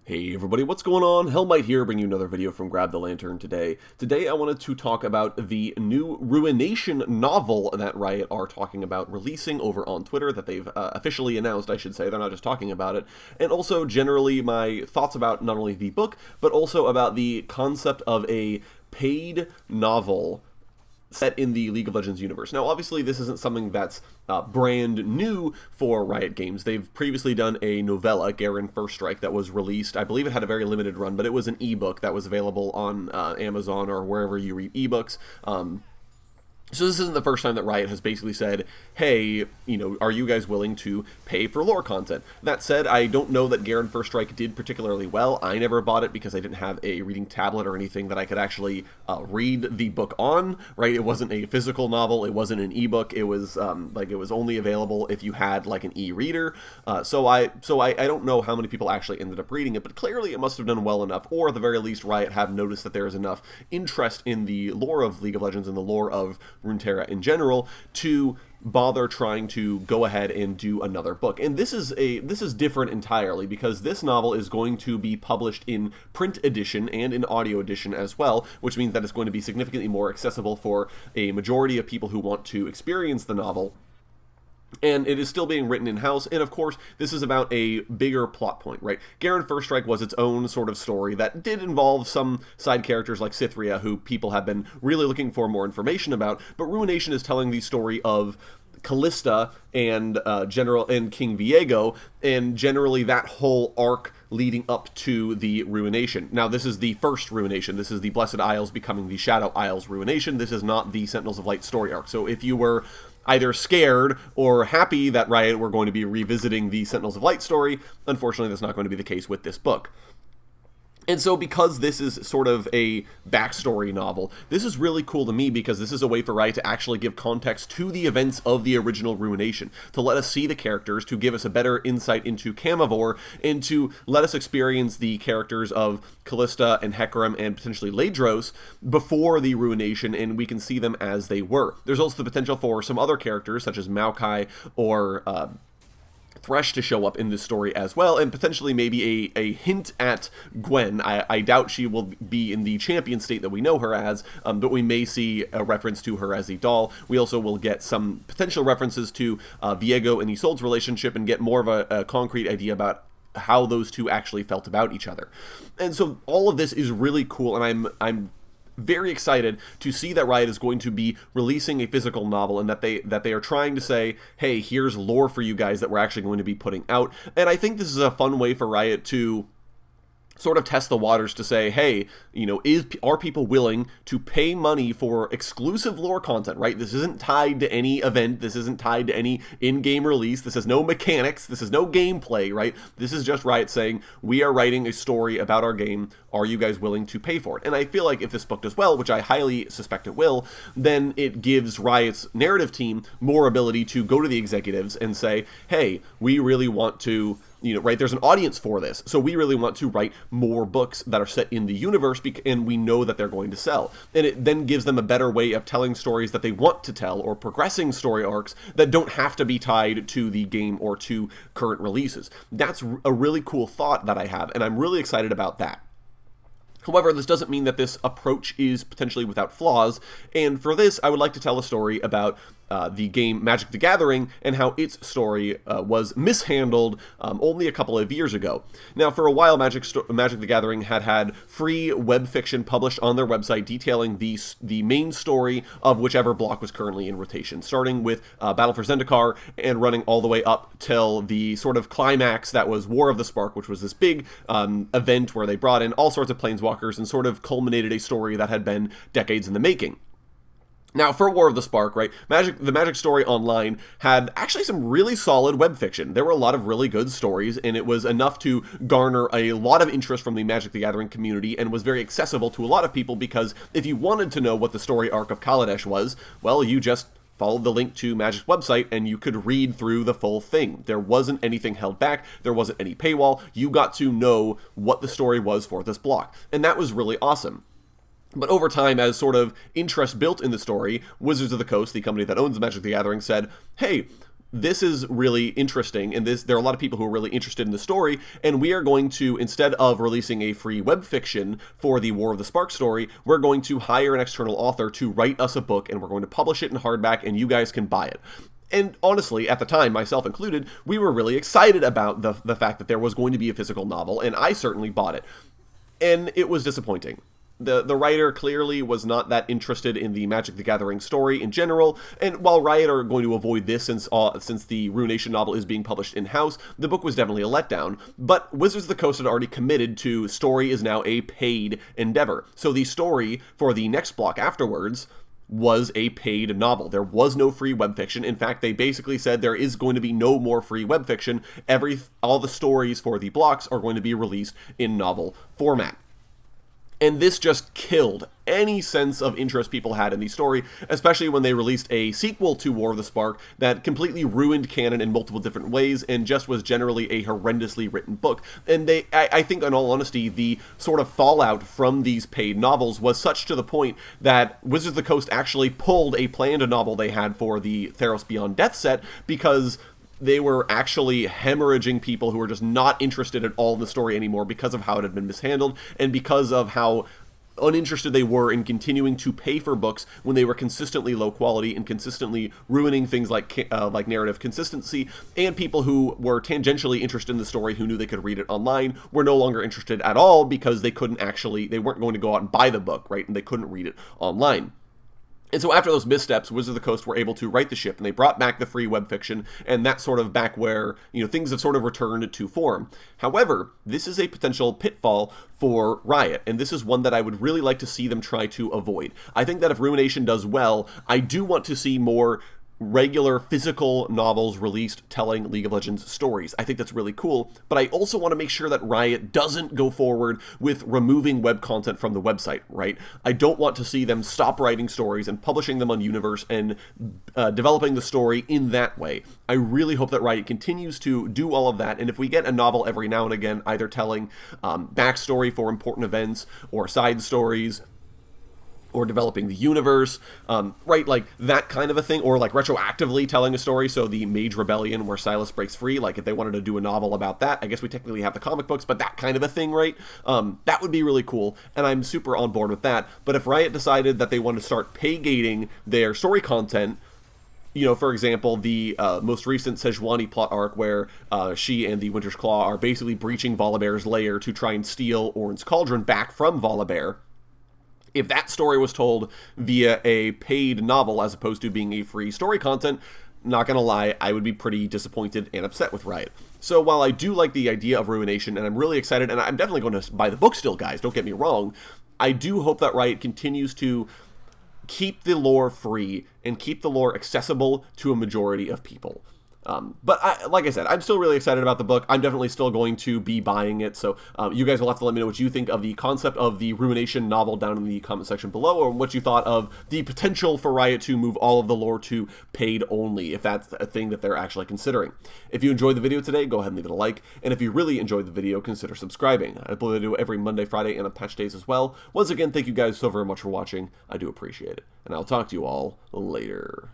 Hey everybody, what's going on? Hellmite here, bringing you another video from Grab the Lantern today. Today I wanted to talk about the new Ruination novel that Riot are talking about releasing over on Twitter, that they've officially announced, I should say. They're not just talking about it. And also generally my thoughts about not only the book, but also about the concept of a paid novel set in the League of Legends universe. Now, obviously, this isn't something that's brand new for Riot Games. They've previously done a novella, Garen First Strike, that was released. I believe it had a very limited run, but it was an ebook that was available on Amazon or wherever you read ebooks. So this isn't the first time that Riot has basically said, hey, are you guys willing to pay for lore content? That said, I don't know that Garen First Strike did particularly well. I never bought it because I didn't have a reading tablet or anything that I could actually read the book on, right? It wasn't a physical novel. It wasn't an ebook. It was it was only available if you had like an e-reader. So I don't know how many people actually ended up reading it, but clearly it must have done well enough, or at the very least Riot have noticed that there is enough interest in the lore of League of Legends and the lore of Runeterra in general to bother trying to go ahead and do another book. And this is different entirely, because this novel is going to be published in print edition and in audio edition as well, which means that it's going to be significantly more accessible for a majority of people who want to experience the novel. And it is still being written in-house, and of course, this is about a bigger plot point, right? Garen First Strike was its own sort of story that did involve some side characters like Cythria, who people have been really looking for more information about, but Ruination is telling the story of Callista and King Viego, and generally that whole arc leading up to the Ruination. Now, this is the first Ruination. This is the Blessed Isles becoming the Shadow Isles Ruination. This is not the Sentinels of Light story arc. So if you were either scared or happy that Riot were going to be revisiting the Sentinels of Light story, unfortunately that's not going to be the case with this book. And so because this is sort of a backstory novel, this is really cool to me, because this is a way for Riot to actually give context to the events of the original Ruination, to let us see the characters, to give us a better insight into Camivore, and to let us experience the characters of Callista and Hecarim and potentially Ladros before the Ruination, and we can see them as they were. There's also the potential for some other characters, such as Maokai or Thresh, to show up in this story as well, and potentially maybe a hint at Gwen. I doubt she will be in the champion state that we know her as, but we may see a reference to her as a doll. We also will get some potential references to Viego and Isolde's relationship, and get more of a concrete idea about how those two actually felt about each other. And so all of this is really cool, and I'm very excited to see that Riot is going to be releasing a physical novel, and that they are trying to say, hey, here's lore for you guys that we're actually going to be putting out. And I think this is a fun way for Riot to sort of test the waters, to say, hey, are people willing to pay money for exclusive lore content, right? This isn't tied to any event. This isn't tied to any in-game release. This has no mechanics. This is no gameplay, right? This is just Riot saying, we are writing a story about our game. Are you guys willing to pay for it? And I feel like if this book does well, which I highly suspect it will, then it gives Riot's narrative team more ability to go to the executives and say, hey, we really want to, right, there's an audience for this, so we really want to write more books that are set in the universe, and we know that they're going to sell. And it then gives them a better way of telling stories that they want to tell, or progressing story arcs that don't have to be tied to the game or to current releases. That's a really cool thought that I have, and I'm really excited about that. However, this doesn't mean that this approach is potentially without flaws, and for this, I would like to tell a story about the game Magic the Gathering, and how its story was mishandled only a couple of years ago. Now, for a while, Magic the Gathering had free web fiction published on their website detailing the main story of whichever block was currently in rotation, starting with Battle for Zendikar and running all the way up till the sort of climax that was War of the Spark, which was this big event where they brought in all sorts of planeswalkers and sort of culminated a story that had been decades in the making. Now, for War of the Spark, right, the Magic story online had actually some really solid web fiction. There were a lot of really good stories, and it was enough to garner a lot of interest from the Magic the Gathering community, and was very accessible to a lot of people, because if you wanted to know what the story arc of Kaladesh was, well, you just followed the link to Magic's website, and you could read through the full thing. There wasn't anything held back. There wasn't any paywall. You got to know what the story was for this block, and that was really awesome. But over time, as sort of interest built in the story, Wizards of the Coast, the company that owns Magic the Gathering, said, hey, this is really interesting, and there are a lot of people who are really interested in the story, and we are going to, instead of releasing a free web fiction for the War of the Spark story, we're going to hire an external author to write us a book, and we're going to publish it in hardback, and you guys can buy it. And honestly, at the time, myself included, we were really excited about the fact that there was going to be a physical novel, and I certainly bought it. And it was disappointing. The writer clearly was not that interested in the Magic the Gathering story in general, and while Riot are going to avoid this since the Ruination novel is being published in-house, the book was definitely a letdown. But Wizards of the Coast had already committed to story is now a paid endeavor. So the story for the next block afterwards was a paid novel. There was no free web fiction. In fact, they basically said there is going to be no more free web fiction. All the stories for the blocks are going to be released in novel format. And this just killed any sense of interest people had in the story, especially when they released a sequel to War of the Spark that completely ruined canon in multiple different ways and just was generally a horrendously written book. And I think, in all honesty, the sort of fallout from these paid novels was such to the point that Wizards of the Coast actually pulled a planned novel they had for the Theros Beyond Death set because they were actually hemorrhaging people who were just not interested at all in the story anymore because of how it had been mishandled and because of how uninterested they were in continuing to pay for books when they were consistently low quality and consistently ruining things like narrative consistency, and people who were tangentially interested in the story who knew they could read it online were no longer interested at all because they weren't going to go out and buy the book, right? And they couldn't read it online. And so after those missteps, Wizards of the Coast were able to right the ship, and they brought back the free web fiction, and that's sort of back where, things have sort of returned to form. However, this is a potential pitfall for Riot, and this is one that I would really like to see them try to avoid. I think that if Ruination does well, I do want to see more regular physical novels released telling League of Legends stories. I think that's really cool, but I also want to make sure that Riot doesn't go forward with removing web content from the website, right? I don't want to see them stop writing stories and publishing them on Universe and developing the story in that way. I really hope that Riot continues to do all of that, and if we get a novel every now and again, either telling backstory for important events or side stories, or developing the universe, right, like that kind of a thing, or like retroactively telling a story, so the Mage Rebellion where Silas breaks free, like if they wanted to do a novel about that, I guess we technically have the comic books, but that kind of a thing, right, that would be really cool, and I'm super on board with that. But if Riot decided that they want to start pay-gating their story content, for example, the most recent Sejuani plot arc where she and the Winter's Claw are basically breaching Volibear's lair to try and steal Orin's Cauldron back from Volibear, if that story was told via a paid novel as opposed to being a free story content, not gonna lie, I would be pretty disappointed and upset with Riot. So while I do like the idea of Ruination, and I'm really excited, and I'm definitely going to buy the book still, guys, don't get me wrong, I do hope that Riot continues to keep the lore free and keep the lore accessible to a majority of people. But like I said, I'm still really excited about the book. I'm definitely still going to be buying it, so you guys will have to let me know what you think of the concept of the Ruination novel down in the comment section below, or what you thought of the potential for Riot to move all of the lore to paid only, if that's a thing that they're actually considering. If you enjoyed the video today, go ahead and leave it a like, and if you really enjoyed the video, consider subscribing. I upload a video every Monday, Friday, and on patch days as well. Once again, thank you guys so very much for watching. I do appreciate it, and I'll talk to you all later.